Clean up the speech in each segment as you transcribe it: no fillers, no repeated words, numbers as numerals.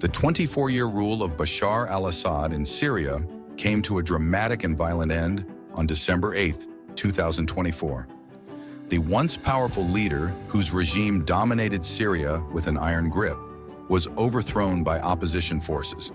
The 24-year rule of Bashar al-Assad in Syria came to a dramatic and violent end on December 8, 2024. The once powerful leader, whose regime dominated Syria with an iron grip, was overthrown by opposition forces.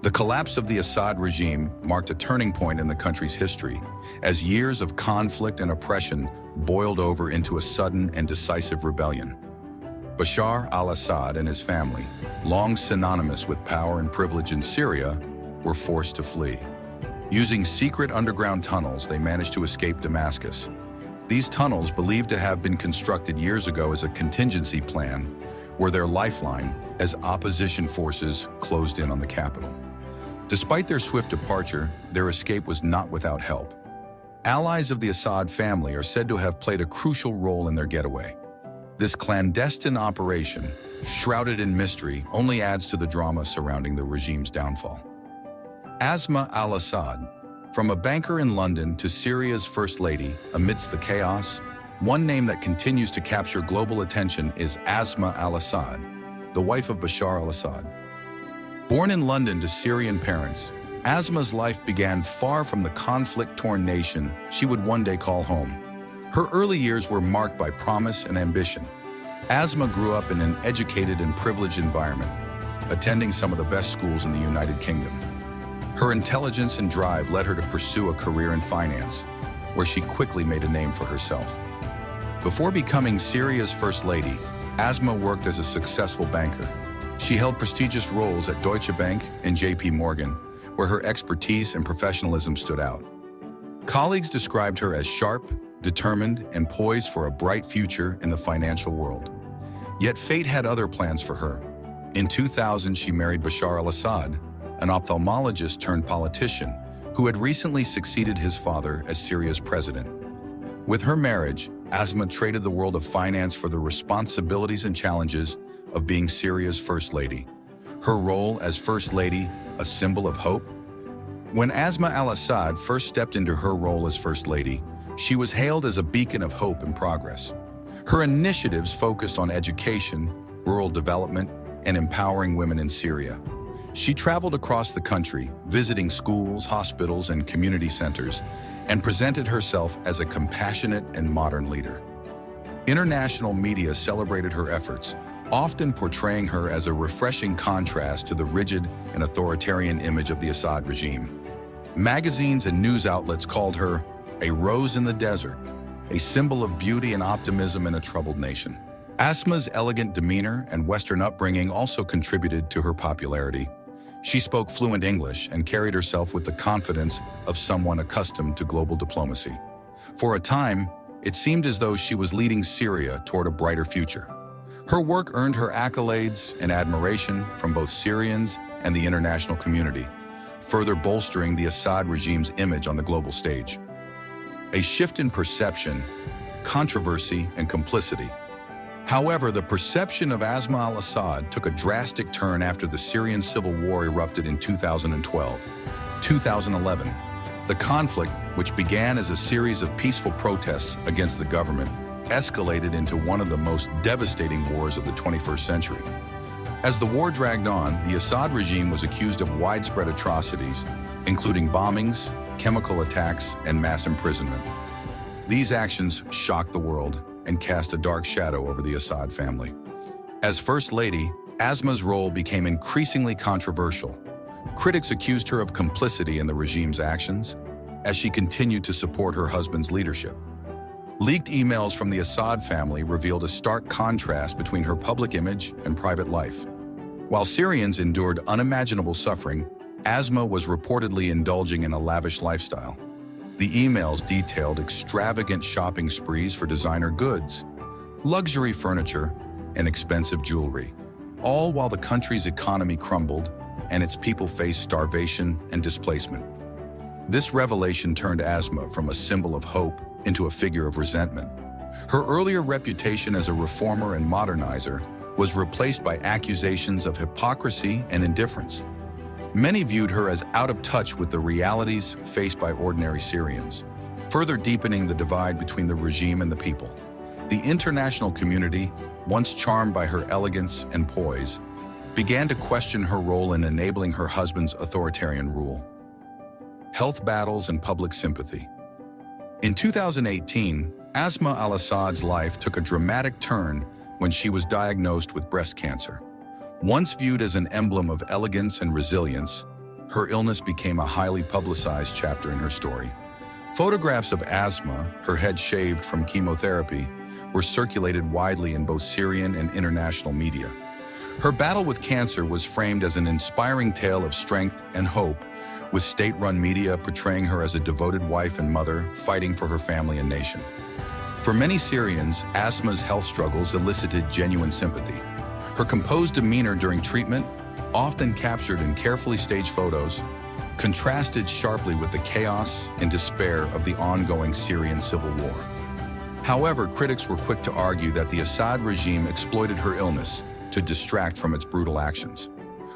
The collapse of the Assad regime marked a turning point in the country's history, as years of conflict and oppression boiled over into a sudden and decisive rebellion. Bashar al-Assad and his family, long synonymous with power and privilege in Syria, were forced to flee. Using secret underground tunnels, they managed to escape Damascus. These tunnels, believed to have been constructed years ago as a contingency plan, were their lifeline as opposition forces closed in on the capital. Despite their swift departure, their escape was not without help. Allies of the Assad family are said to have played a crucial role in their getaway. This clandestine operation, shrouded in mystery, only adds to the drama surrounding the regime's downfall. Asma al-Assad, from a banker in London to Syria's First Lady amidst the chaos, one name that continues to capture global attention is Asma al-Assad, the wife of Bashar al-Assad. Born in London to Syrian parents, Asma's life began far from the conflict-torn nation she would one day call home. Her early years were marked by promise and ambition. Asma grew up in an educated and privileged environment, attending some of the best schools in the United Kingdom. Her intelligence and drive led her to pursue a career in finance, where she quickly made a name for herself. Before becoming Syria's First Lady, Asma worked as a successful banker. She held prestigious roles at Deutsche Bank and JP Morgan, where her expertise and professionalism stood out. Colleagues described her as sharp, determined, and poised for a bright future in the financial world. Yet fate had other plans for her. In 2000, she married Bashar al-Assad, an ophthalmologist turned politician who had recently succeeded his father as Syria's president. With her marriage, Asma traded the world of finance for the responsibilities and challenges of being Syria's First Lady. Her role as First Lady, a symbol of hope? When Asma al-Assad first stepped into her role as First Lady, she was hailed as a beacon of hope and progress. Her initiatives focused on education, rural development, and empowering women in Syria. She traveled across the country, visiting schools, hospitals, and community centers, and presented herself as a compassionate and modern leader. International media celebrated her efforts, often portraying her as a refreshing contrast to the rigid and authoritarian image of the Assad regime. Magazines and news outlets called her a rose in the desert, a symbol of beauty and optimism in a troubled nation. Asma's elegant demeanor and Western upbringing also contributed to her popularity. She spoke fluent English and carried herself with the confidence of someone accustomed to global diplomacy. For a time, it seemed as though she was leading Syria toward a brighter future. Her work earned her accolades and admiration from both Syrians and the international community, further bolstering the Assad regime's image on the global stage. A shift in perception, controversy, and complicity. However, the perception of Asma al-Assad took a drastic turn after the Syrian civil war erupted in 2011. The conflict, which began as a series of peaceful protests against the government, escalated into one of the most devastating wars of the 21st century. As the war dragged on, the Assad regime was accused of widespread atrocities, including bombings, chemical attacks, and mass imprisonment. These actions shocked the world and cast a dark shadow over the Assad family. As First Lady, Asma's role became increasingly controversial. Critics accused her of complicity in the regime's actions as she continued to support her husband's leadership. Leaked emails from the Assad family revealed a stark contrast between her public image and private life. While Syrians endured unimaginable suffering, Asma was reportedly indulging in a lavish lifestyle. The emails detailed extravagant shopping sprees for designer goods, luxury furniture, and expensive jewelry, all while the country's economy crumbled and its people faced starvation and displacement. This revelation turned Asma from a symbol of hope into a figure of resentment. Her earlier reputation as a reformer and modernizer was replaced by accusations of hypocrisy and indifference. Many viewed her as out of touch with the realities faced by ordinary Syrians, further deepening the divide between the regime and the people. The international community, once charmed by her elegance and poise, began to question her role in enabling her husband's authoritarian rule. Health battles and public sympathy. In 2018, Asma al-Assad's life took a dramatic turn when she was diagnosed with breast cancer. Once viewed as an emblem of elegance and resilience, her illness became a highly publicized chapter in her story. Photographs of Asma, her head shaved from chemotherapy, were circulated widely in both Syrian and international media. Her battle with cancer was framed as an inspiring tale of strength and hope, with state-run media portraying her as a devoted wife and mother fighting for her family and nation. For many Syrians, Asma's health struggles elicited genuine sympathy. Her composed demeanor during treatment, often captured in carefully staged photos, contrasted sharply with the chaos and despair of the ongoing Syrian civil war. However, critics were quick to argue that the Assad regime exploited her illness to distract from its brutal actions.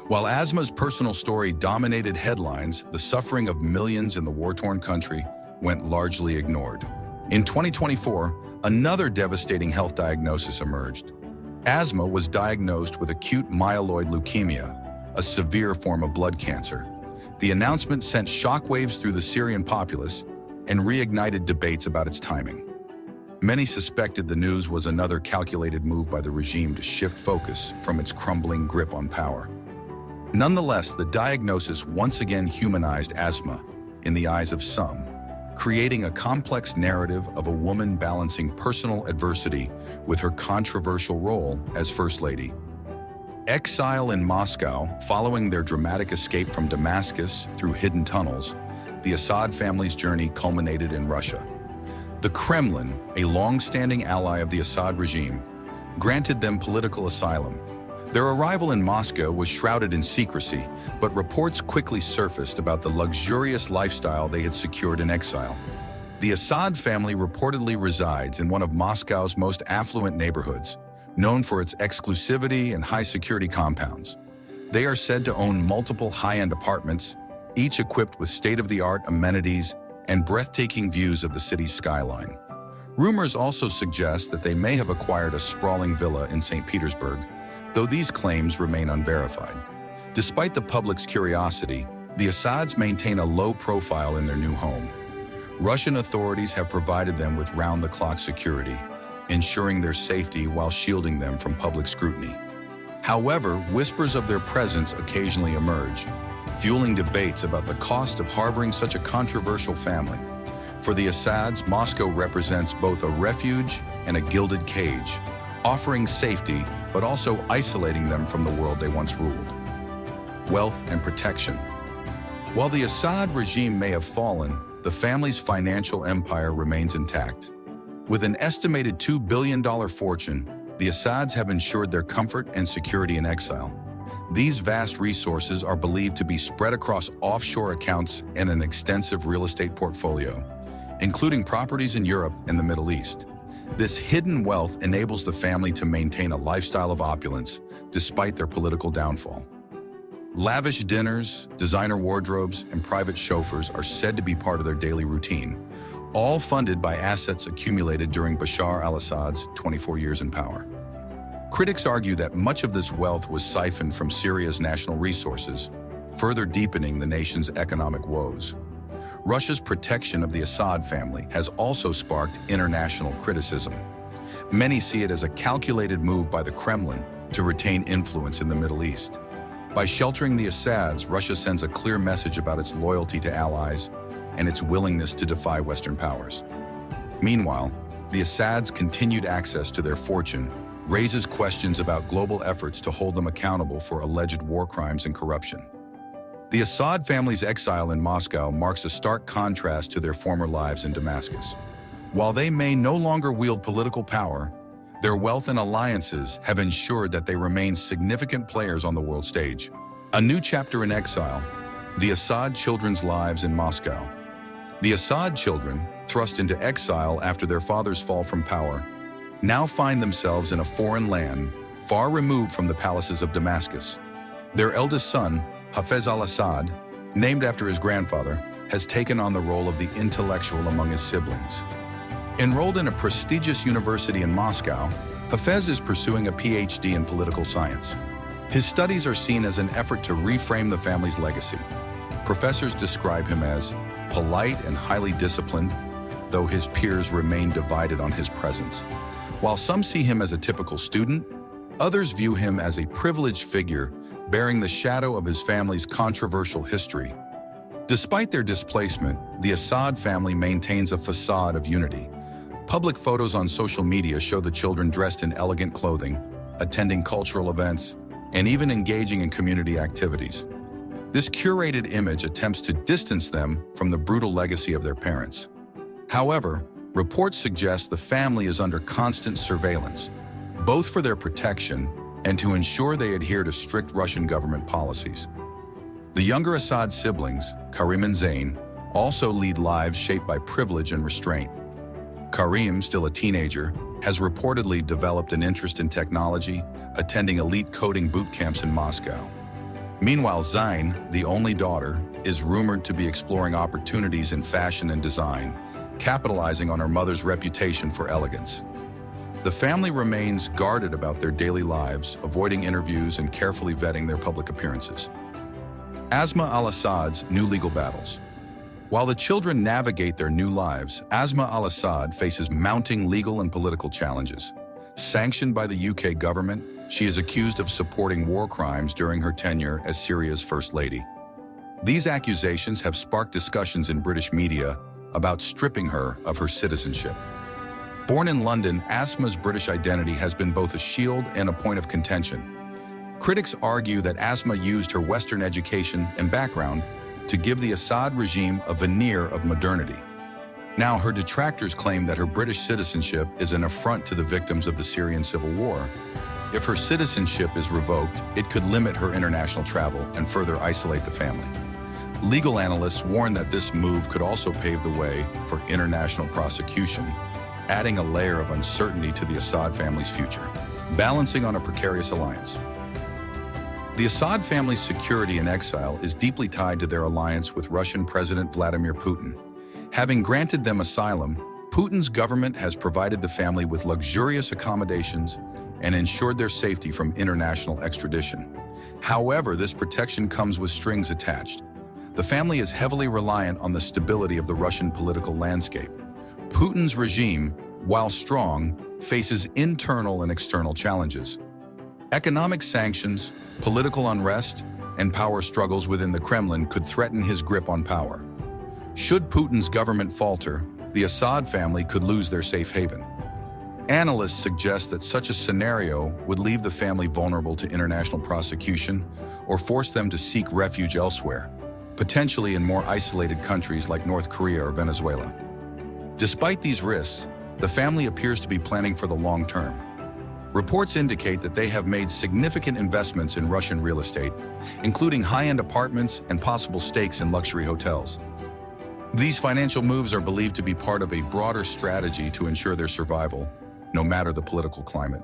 While Asma's personal story dominated headlines, the suffering of millions in the war-torn country went largely ignored. In 2024, another devastating health diagnosis emerged. Asma was diagnosed with acute myeloid leukemia, a severe form of blood cancer. The announcement sent shockwaves through the Syrian populace and reignited debates about its timing. Many suspected the news was another calculated move by the regime to shift focus from its crumbling grip on power. Nonetheless, the diagnosis once again humanized Asma in the eyes of some, creating a complex narrative of a woman balancing personal adversity with her controversial role as First Lady. Exile in Moscow, following their dramatic escape from Damascus through hidden tunnels, the Assad family's journey culminated in Russia. The Kremlin, a long-standing ally of the Assad regime, granted them political asylum. Their arrival in Moscow was shrouded in secrecy, but reports quickly surfaced about the luxurious lifestyle they had secured in exile. The Assad family reportedly resides in one of Moscow's most affluent neighborhoods, known for its exclusivity and high-security compounds. They are said to own multiple high-end apartments, each equipped with state-of-the-art amenities and breathtaking views of the city's skyline. Rumors also suggest that they may have acquired a sprawling villa in St. Petersburg, though these claims remain unverified. Despite the public's curiosity, the Assads maintain a low profile in their new home. Russian authorities have provided them with round-the-clock security, ensuring their safety while shielding them from public scrutiny. However, whispers of their presence occasionally emerge, fueling debates about the cost of harboring such a controversial family. For the Assads, Moscow represents both a refuge and a gilded cage, offering safety but also isolating them from the world they once ruled. Wealth and protection. While the Assad regime may have fallen, the family's financial empire remains intact. With an estimated $2 billion fortune, the Assads have ensured their comfort and security in exile. These vast resources are believed to be spread across offshore accounts and an extensive real estate portfolio, including properties in Europe and the Middle East. This hidden wealth enables the family to maintain a lifestyle of opulence despite their political downfall. Lavish dinners, designer wardrobes, and private chauffeurs are said to be part of their daily routine, all funded by assets accumulated during Bashar al-Assad's 24 years in power. Critics argue that much of this wealth was siphoned from Syria's national resources, further deepening the nation's economic woes. Russia's protection of the Assad family has also sparked international criticism. Many see it as a calculated move by the Kremlin to retain influence in the Middle East. By sheltering the Assads, Russia sends a clear message about its loyalty to allies and its willingness to defy Western powers. Meanwhile, the Assads' continued access to their fortune raises questions about global efforts to hold them accountable for alleged war crimes and corruption. The Assad family's exile in Moscow marks a stark contrast to their former lives in Damascus. While they may no longer wield political power, their wealth and alliances have ensured that they remain significant players on the world stage. A new chapter in exile, the Assad children's lives in Moscow. The Assad children, thrust into exile after their father's fall from power, now find themselves in a foreign land, far removed from the palaces of Damascus. Their eldest son, Hafez al-Assad, named after his grandfather, has taken on the role of the intellectual among his siblings. Enrolled in a prestigious university in Moscow, Hafez is pursuing a PhD in political science. His studies are seen as an effort to reframe the family's legacy. Professors describe him as polite and highly disciplined, though his peers remain divided on his presence. While some see him as a typical student, others view him as a privileged figure bearing the shadow of his family's controversial history. Despite their displacement, the Assad family maintains a facade of unity. Public photos on social media show the children dressed in elegant clothing, attending cultural events, and even engaging in community activities. This curated image attempts to distance them from the brutal legacy of their parents. However, reports suggest the family is under constant surveillance, both for their protection and to ensure they adhere to strict Russian government policies. The younger Assad siblings, Karim and Zain, also lead lives shaped by privilege and restraint. Karim, still a teenager, has reportedly developed an interest in technology, attending elite coding boot camps in Moscow. Meanwhile, Zain, the only daughter, is rumored to be exploring opportunities in fashion and design, capitalizing on her mother's reputation for elegance. The family remains guarded about their daily lives, avoiding interviews and carefully vetting their public appearances. Asma al-Assad's new legal battles. While the children navigate their new lives, Asma al-Assad faces mounting legal and political challenges. Sanctioned by the UK government, she is accused of supporting war crimes during her tenure as Syria's First Lady. These accusations have sparked discussions in British media about stripping her of her citizenship. Born in London, Asma's British identity has been both a shield and a point of contention. Critics argue that Asma used her Western education and background to give the Assad regime a veneer of modernity. Now, her detractors claim that her British citizenship is an affront to the victims of the Syrian civil war. If her citizenship is revoked, it could limit her international travel and further isolate the family. Legal analysts warn that this move could also pave the way for international prosecution, adding a layer of uncertainty to the Assad family's future, balancing on a precarious alliance. The Assad family's security in exile is deeply tied to their alliance with Russian President Vladimir Putin. Having granted them asylum, Putin's government has provided the family with luxurious accommodations and ensured their safety from international extradition. However, this protection comes with strings attached. The family is heavily reliant on the stability of the Russian political landscape. Putin's regime, while strong, faces internal and external challenges. Economic sanctions, political unrest, and power struggles within the Kremlin could threaten his grip on power. Should Putin's government falter, the Assad family could lose their safe haven. Analysts suggest that such a scenario would leave the family vulnerable to international prosecution or force them to seek refuge elsewhere, potentially in more isolated countries like North Korea or Venezuela. Despite these risks, the family appears to be planning for the long term. Reports indicate that they have made significant investments in Russian real estate, including high-end apartments and possible stakes in luxury hotels. These financial moves are believed to be part of a broader strategy to ensure their survival, no matter the political climate.